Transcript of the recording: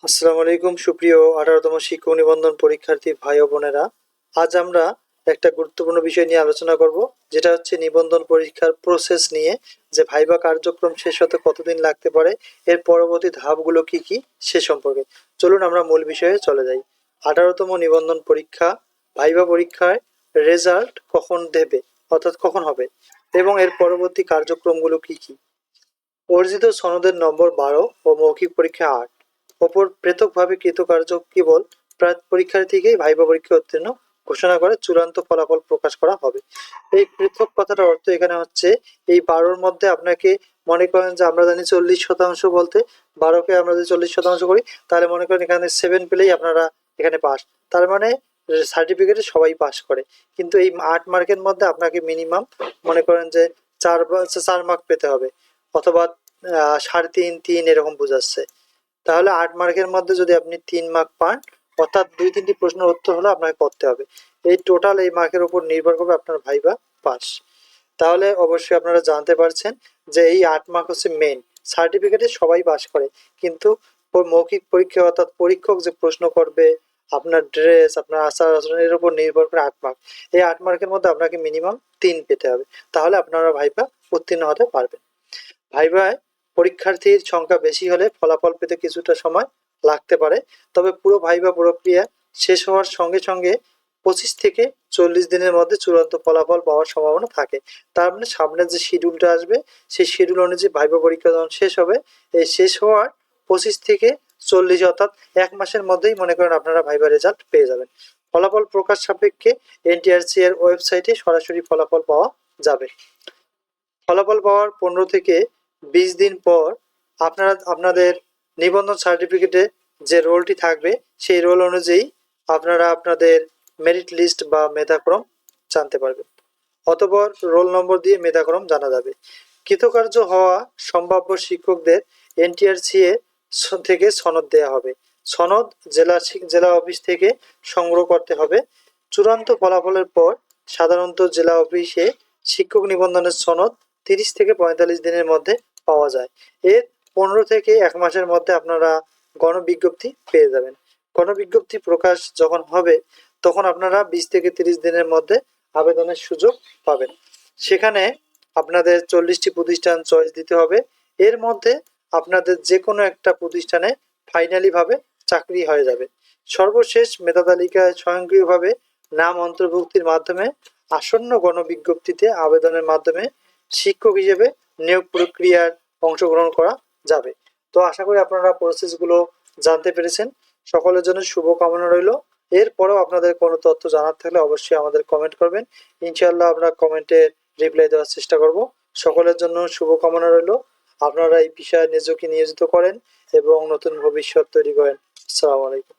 আসসালামু আলাইকুম সুপ্রিয় 18তম শিক্ষক নিবন্ধন পরীক্ষার্থী ভাই ও বোনেরা। আজ আমরা একটা গুরুত্বপূর্ণ বিষয় নিয়ে আলোচনা করব, যেটা হচ্ছে নিবন্ধন পরীক্ষার প্রসেস নিয়ে। যে ভাইবা কার্যক্রম শেষ হতে কতদিন লাগতে পারে, এর পরবর্তী ধাপগুলো কি কি সে সম্পর্কে চলুন আমরা মূল বিষয়ে চলে যাই। 18তম নিবন্ধন পরীক্ষা ভাইবা পরীক্ষায় রেজাল্ট কখন দেবে, অর্থাৎ কখন হবে, এবং এর পরবর্তী কার্যক্রমগুলো কি কি। অর্জিত সনদের নম্বর 12 ও মৌখিক পরীক্ষা 8। অপর পৃথকভাবে কৃতকার্য কেবল পরীক্ষার্থীকেই ভাইবা পরীক্ষা উত্তীর্ণ ঘোষণা করে চূড়ান্ত ফলাফল প্রকাশ করা হবে। এই পৃথক কথাটার অর্থ এখানে হচ্ছে এই 12-র মধ্যে আপনাকে, মনে করেন যে আমরা জানি 40% বলতে 12কে আমরা যদি 40% করি, তাহলে মনে করেন এখানে 7 পেলেই আপনারা এখানে পাস। তার মানে সার্টিফিকেটে সবাই পাস করে, কিন্তু এই 8 মার্কের মধ্যে আপনাকে মিনিমাম মনে করেন যে 4 মার্ক পেতে হবে, অথবা 3.5-3 এরকম বোঝাচ্ছে। তাহলে 8 মার্কের মধ্যে যদি আপনি 3 মার্ক পান, অর্থাৎ 2-3টি প্রশ্নের উত্তর হলে আপনাকে করতে হবে। এই টোটাল এই মার্কের উপর নির্ভর করবে আপনার ভাইবা পাস। তাহলে অবশ্যই আপনারা জানতে পারছেন যে এই 8 মার্ক হচ্ছে মেন। সার্টিফিকেটে সবাই পাস করে, কিন্তু মৌখিক পরীক্ষা অর্থাৎ পরীক্ষক যে প্রশ্ন করবে, আপনার ড্রেস, আপনার আচার আচরণের উপর নির্ভর করে 8 মার্ক। এই 8 মার্কের মধ্যে আপনাকে মিনিমাম 3 পেতে হবে, তাহলে আপনারা ভাইবা উত্তীর্ণ হতে পারবেন। ভাইভায় পরীক্ষার্থীর সংখ্যা বেশি হলে ফলাফল পেতে কিছুটা সময় লাগতে পারে, তবে পুরো ভাইভা প্রক্রিয়া শেষ হওয়ার সঙ্গে সঙ্গে 25 থেকে 40 দিনের মধ্যে চূড়ান্ত ফলাফল পাওয়ার সম্ভাবনা থাকে। তার মানে সামনের যে শিডিউলটা আসবে, সেই শিডিউল অনুযায়ী ভাইভা পরীক্ষা যখন শেষ হবে, এই শেষ হওয়ার 25 থেকে 40, অর্থাৎ 1 মাসের মধ্যেই মনে করেন আপনারা ভাইভা রেজাল্ট পেয়ে যাবেন। ফলাফল প্রকাশ সাপেক্ষে এনটিআরসি এর ওয়েবসাইটে সরাসরি ফলাফল পাওয়া যাবে। ফলাফল পাওয়ার 15 থেকে 20 দিন পর আপনারা আপনাদের নিবন্ধন সার্টিফিকেটে যে রোলটি থাকবে, সেই রোল অনুযায়ী আপনারা আপনাদের মেরিট লিস্ট বা মেধাক্রম জানতে পারবেন। অতঃপর রোল নম্বর দিয়ে মেধাক্রম জানা যাবে। কৃতকার্য হওয়া সম্ভাব্য শিক্ষকদের এনটিআরসি থেকে সনদ দেওয়া হবে। সনদ জেলা অফিস থেকে সংগ্রহ করতে হবে। চূড়ান্ত ফলাফলের পর সাধারণত জেলা অফিসে শিক্ষক নিবন্ধনের সনদ 30 থেকে 45 দিনের মধ্যে পাওয়া যায়। এর 15 থেকে 1 মাসের মধ্যে আপনারা গণবিজ্ঞপ্তি পেয়ে যাবেন। গণবিজ্ঞপ্তি প্রকাশ যখন হবে, তখন আপনারা 20 থেকে 30 দিনের মধ্যে আবেদনের সুযোগ পাবেন। সেখানে আপনাদের 40টি প্রতিষ্ঠান চয়েস দিতে হবে। এর মধ্যে আপনাদের যে কোনো একটা প্রতিষ্ঠানে ফাইনালি ভাবে চাকরি হয়ে যাবে। সর্বশেষ মেধা তালিকায় স্বয়ংক্রিয়ভাবে নাম অন্তর্ভুক্তির মাধ্যমে আসন্ন গণবিজ্ঞপ্তিতে আবেদনের মাধ্যমে শিক্ষক হিসেবে নিয়োগ প্রক্রিয়ার অংশগ্রহণ করা যাবে। তো আশা করি আপনারা প্রসেসগুলো জানতে পেরেছেন। সকলের জন্য শুভকামনা রইল। এরপরেও আপনাদের কোনো তথ্য জানার থাকলে অবশ্যই আমাদের কমেন্ট করবেন। ইনশাআল্লাহ আমরা কমেন্টে রিপ্লাই দেওয়ার চেষ্টা করব। সকলের জন্য শুভকামনা রইল। আপনারা এই বিষয়ে নিজেকে নিয়োজিত করেন এবং নতুন ভবিষ্যৎ তৈরি করেন। আসসালামু আলাইকুম।